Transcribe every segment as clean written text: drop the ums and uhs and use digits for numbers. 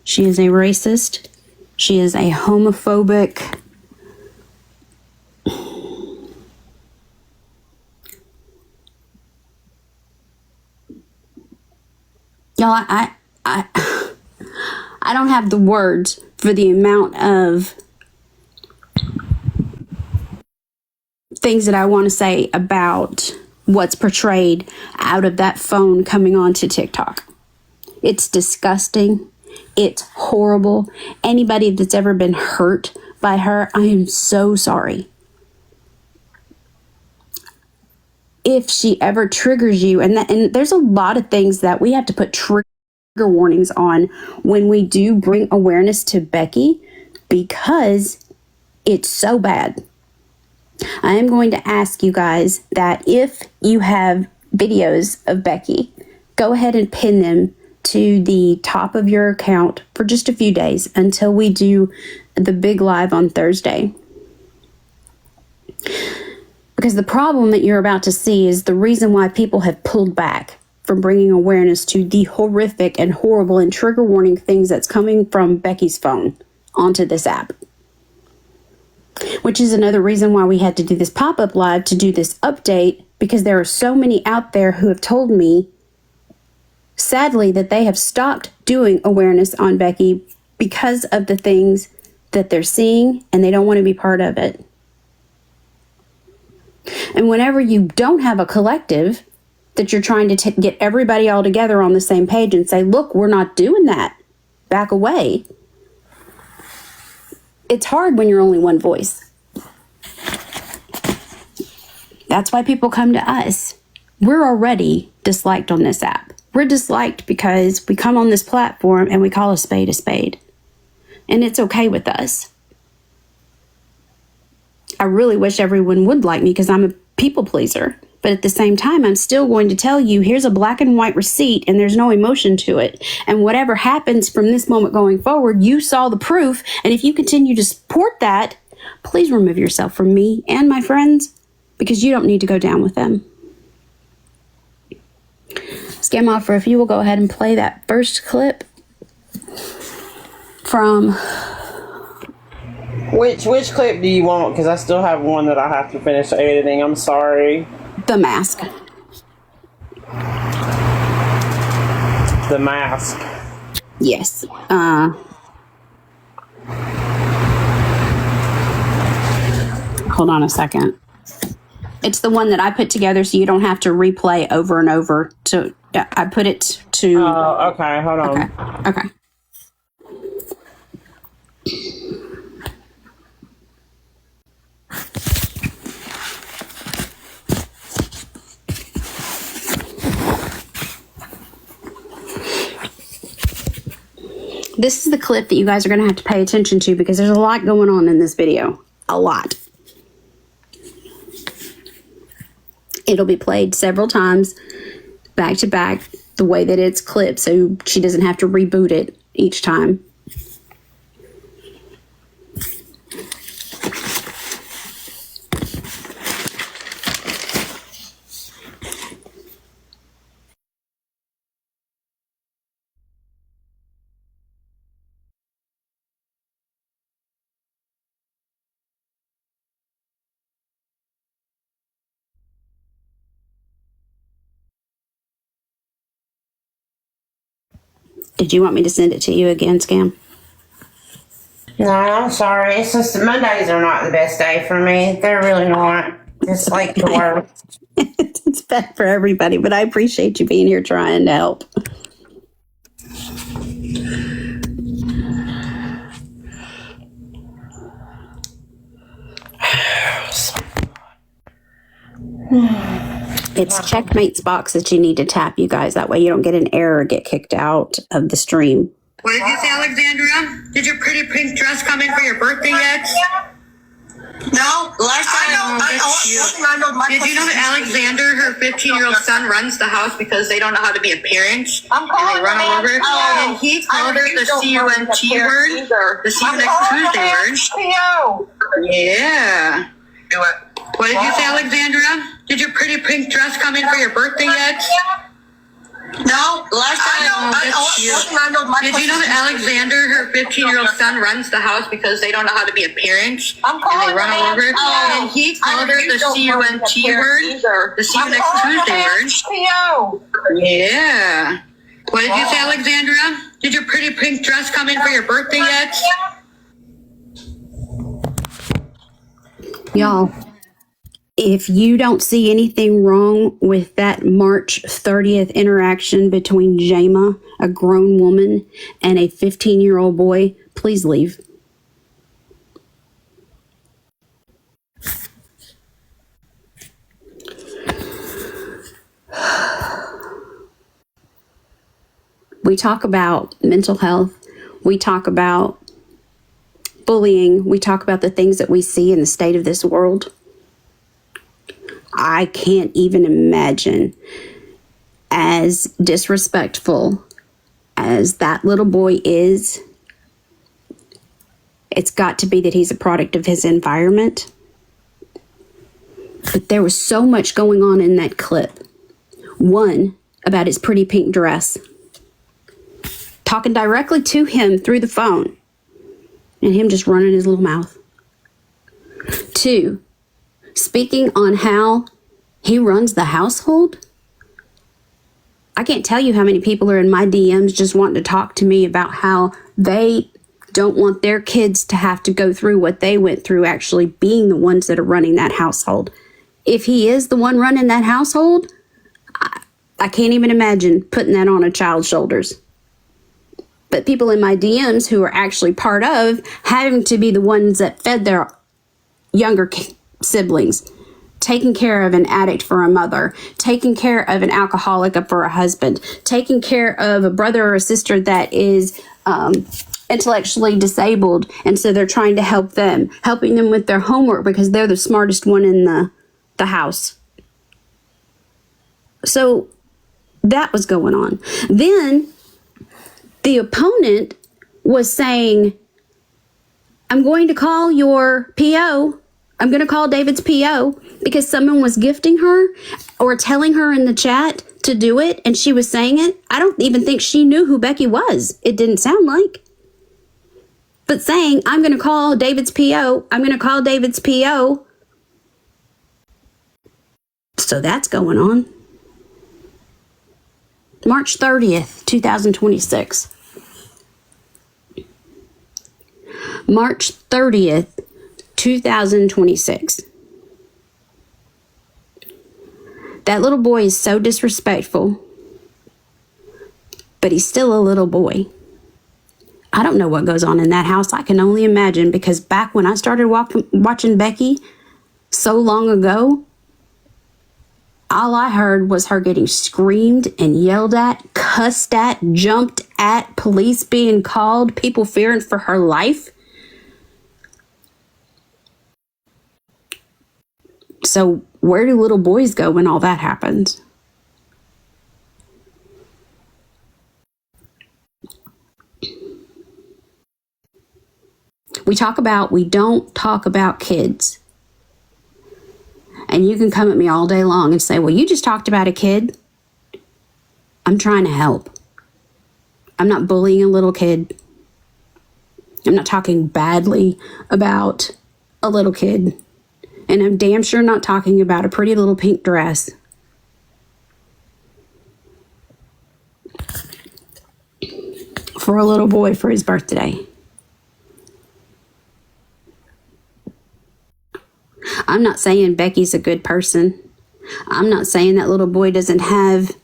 She is a racist. She is a homophobic. Y'all, I don't have the words for the amount of things that I want to say about what's portrayed out of that phone coming onto TikTok. It's disgusting. It's horrible. Anybody that's ever been hurt by her, I am so sorry. If she ever triggers you, and there's a lot of things that we have to put trigger warnings on when we do bring awareness to Becky, because it's so bad. I am going to ask you guys that if you have videos of Becky, go ahead and pin them to the top of your account for just a few days until we do the big live on Thursday. Because the problem that you're about to see is the reason why people have pulled back from bringing awareness to the horrific and horrible and trigger warning things that's coming from Becky's phone onto this app. Which is another reason why we had to do this pop-up live to do this update, because there are so many out there who have told me, sadly, that they have stopped doing awareness on Becky because of the things that they're seeing, and they don't want to be part of it. And whenever you don't have a collective that you're trying to get everybody all together on the same page and say, look, we're not doing that, back away, it's hard when you're only one voice. That's why people come to us. We're already disliked on this app. We're disliked because we come on this platform and we call a spade a spade. And it's okay with us. I really wish everyone would like me because I'm a people pleaser. But at the same time, I'm still going to tell you, here's a black and white receipt and there's no emotion to it. And whatever happens from this moment going forward, you saw the proof. And if you continue to support that, please remove yourself from me and my friends, because you don't need to go down with them. Scam Offer, if you will go ahead and play that first clip from... Which clip do you want? Because I still have one that I have to finish editing. I'm sorry. The mask. The mask. Yes. Hold on a second. It's the one that I put together so you don't have to replay over and over. So I put it to... Oh, okay. Hold on. Okay. This is the clip that you guys are going to have to pay attention to because there's a lot going on in this video. A lot. It'll be played several times, back to back, the way that it's clipped, so she doesn't have to reboot it each time. Did you want me to send it to you again, Scam? No, I'm sorry. It's just Mondays are not the best day for me. They're really not. It's like the worst. It's bad for everybody, but I appreciate you being here trying to help. It's Checkmate's box that you need to tap, you guys. That way you don't get an error or get kicked out of the stream. What did you say, Alexandra? Did your pretty pink dress come in for your birthday yet? No, last time Did you know that Alexander, her 15-year-old son, runs the house because they don't know how to be a parent? And they run all over. And he called her the C-U-N-T word, the see you next Tuesday word. Yeah. Do it. What did you say, Alexandra? Did your pretty pink dress come in for your birthday yet? No, last time did you know that Alexander, her 15-year-old son, runs the house because they don't know how to be a parent and they run all over? And he called her the CUNT word, the see you next Tuesday word. Yeah. What did you say, Alexandra? Did your pretty pink dress come in for your birthday yet? Y'all, if you don't see anything wrong with that March 30th interaction between Jama, a grown woman, and a 15-year-old boy, please leave. We talk about mental health. We talk about bullying. We talk about the things that we see in the state of this world. I can't even imagine, as disrespectful as that little boy is, it's got to be that he's a product of his environment. But there was so much going on in that clip. One, about his pretty pink dress, talking directly to him through the phone, and him just running his little mouth. Two, speaking on how he runs the household. I can't tell you how many people are in my DMs just wanting to talk to me about how they don't want their kids to have to go through what they went through actually being the ones that are running that household. If he is the one running that household, I can't even imagine putting that on a child's shoulders. But people in my DMs who are actually part of having to be the ones that fed their younger siblings, taking care of an addict for a mother, taking care of an alcoholic for a husband, taking care of a brother or a sister that is intellectually disabled, and so they're trying to help them, helping them with their homework because they're the smartest one in the house. So that was going on. Then the opponent was saying, I'm going to call your PO. I'm going to call David's PO because someone was gifting her or telling her in the chat to do it, and she was saying it. I don't even think she knew who Becky was. It didn't sound like. But saying, I'm going to call David's PO. I'm going to call David's PO. So that's going on. March 30th, 2026. March 30th, 2026. That little boy is so disrespectful, but he's still a little boy. I don't know what goes on in that house. I can only imagine, because back when I started watching Becky so long ago, all I heard was her getting screamed and yelled at, cussed at, jumped at, police being called, people fearing for her life. So where do little boys go when all that happens? We don't talk about kids. And you can come at me all day long and say, well, you just talked about a kid. I'm trying to help. I'm not bullying a little kid. I'm not talking badly about a little kid. And I'm damn sure not talking about a pretty little pink dress. For a little boy for his birthday. I'm not saying Becky's a good person. I'm not saying that little boy doesn't have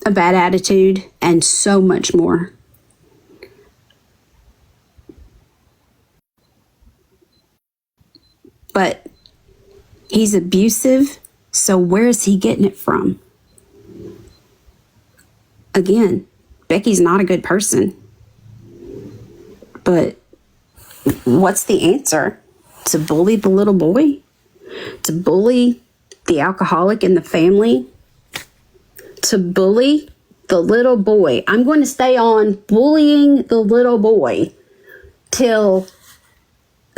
a bad attitude and so much more. But he's abusive, so where is he getting it from? Again, Becky's not a good person. But what's the answer? To bully the little boy? To bully the alcoholic in the family? To bully the little boy? I'm going to stay on bullying the little boy till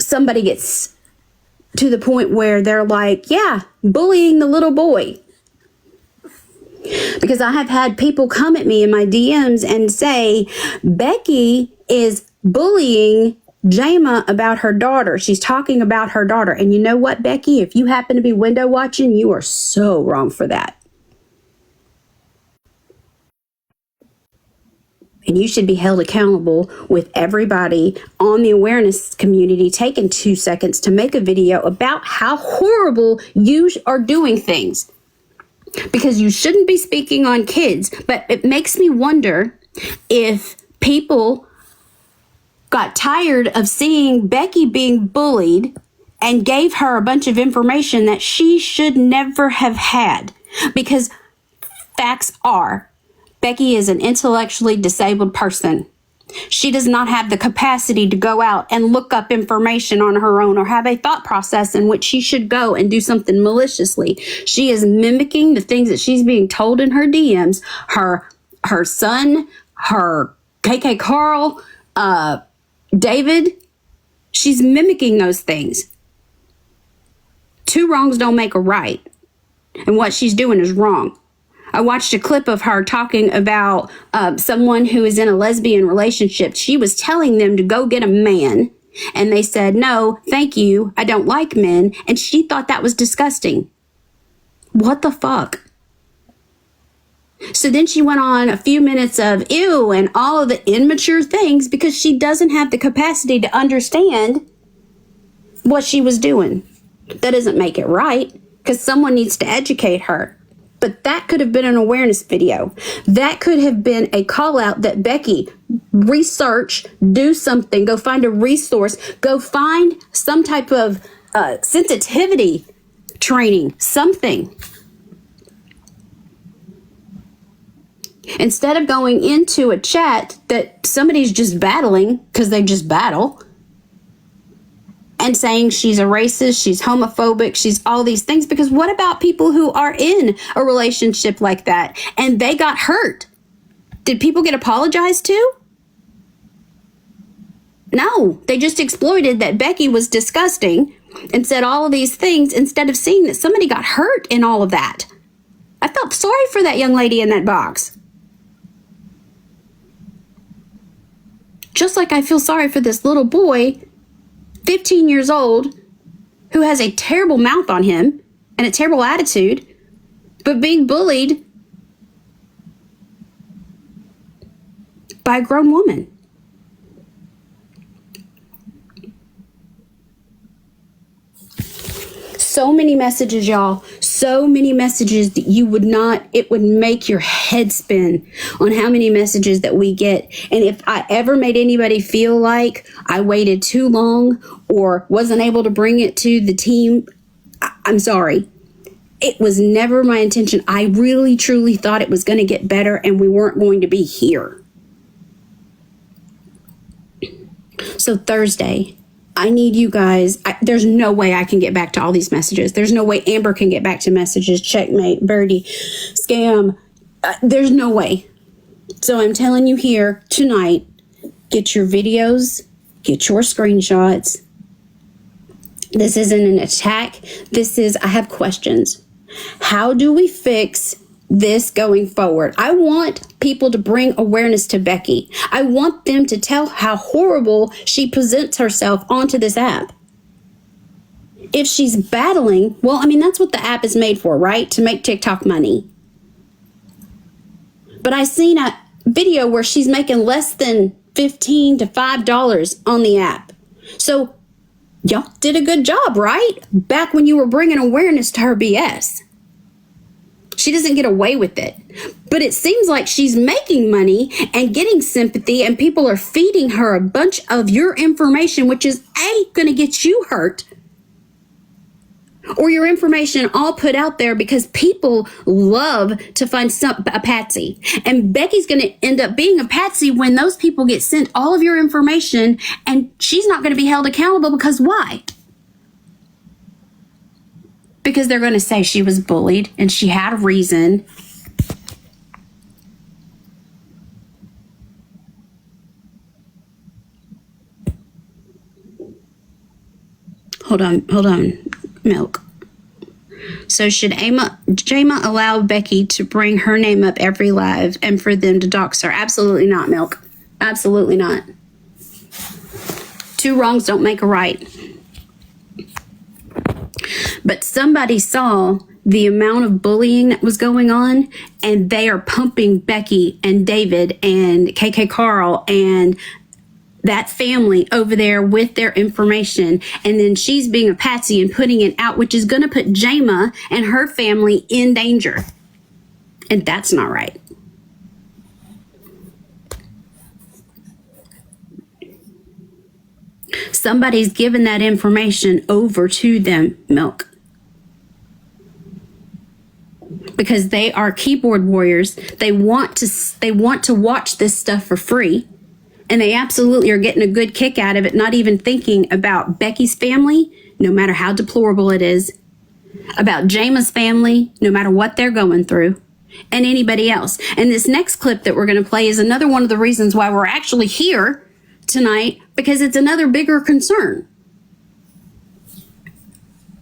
somebody gets to the point where they're like, yeah, bullying the little boy. Because I have had people come at me in my DMs and say, Becky is bullying Jama about her daughter. She's talking about her daughter. And you know what, Becky? If you happen to be window watching, you are so wrong for that. And you should be held accountable with everybody on the awareness community taking 2 seconds to make a video about how horrible you are doing things. Because you shouldn't be speaking on kids. But it makes me wonder if people got tired of seeing Becky being bullied and gave her a bunch of information that she should never have had. Because facts are, Becky is an intellectually disabled person. She does not have the capacity to go out and look up information on her own or have a thought process in which she should go and do something maliciously. She is mimicking the things that she's being told in her DMs. Her son, her KK Carl, David, she's mimicking those things. 2 wrongs don't make a right. And what she's doing is wrong. I watched a clip of her talking about someone who is in a lesbian relationship. She was telling them to go get a man. And they said, no, thank you. I don't like men. And she thought that was disgusting. What the fuck? So then she went on a few minutes of ew and all of the immature things because she doesn't have the capacity to understand what she was doing. That doesn't make it right because someone needs to educate her. But that could have been an awareness video. That could have been a call out that Becky, research, do something, go find a resource, go find some type of sensitivity training, something. Instead of going into a chat that somebody's just battling because they just battle and saying she's a racist, she's homophobic, she's all these things. Because what about people who are in a relationship like that and they got hurt? Did people get apologized to? No, they just exploited that Becky was disgusting and said all of these things instead of seeing that somebody got hurt in all of that. I felt sorry for that young lady in that box. Just like I feel sorry for this little boy, 15 years old, who has a terrible mouth on him and a terrible attitude, but being bullied by a grown woman. So many messages, y'all. So many messages that you would not, it would make your head spin on how many messages that we get. And if I ever made anybody feel like I waited too long or wasn't able to bring it to the team, I'm sorry. It was never my intention. I really, truly thought it was going to get better and we weren't going to be here. So Thursday, I need you guys. There's no way I can get back to all these messages. There's no way Amber can get back to messages. Checkmate, Birdie, Scam. There's no way. So I'm telling you here tonight, get your videos, get your screenshots. This isn't an attack. This is, I have questions. How do we fix this going forward? I want people to bring awareness to Becky. I want them to tell how horrible she presents herself onto this app. If she's battling, well, I mean, that's what the app is made for, right? To make TikTok money. But I seen a video where she's making less than $15 to $5 on the app. So y'all did a good job, right? Back when you were bringing awareness to her BS. She doesn't get away with it. But it seems like she's making money and getting sympathy and people are feeding her a bunch of your information, which is going to get you hurt. Or your information all put out there because people love to find a patsy. And Becky's going to end up being a patsy when those people get sent all of your information and she's not going to be held accountable because why? Because they're going to say she was bullied and she had a reason. Hold on, Milk. So should Jama allow Becky to bring her name up every live and for them to dox her? Absolutely not, Milk. Absolutely not. Two wrongs don't make a right. But somebody saw the amount of bullying that was going on, and they are pumping Becky and David and KK Carl and that family over there with their information, and then she's being a patsy and putting it out, which is going to put Jama and her family in danger. And that's not right. Somebody's given that information over to them, Milk. Because they are keyboard warriors. They want to watch this stuff for free. And they absolutely are getting a good kick out of it, not even thinking about Becky's family, no matter how deplorable it is, about Jama's family, no matter what they're going through, and anybody else. And this next clip that we're going to play is another one of the reasons why we're actually here tonight, because it's another bigger concern.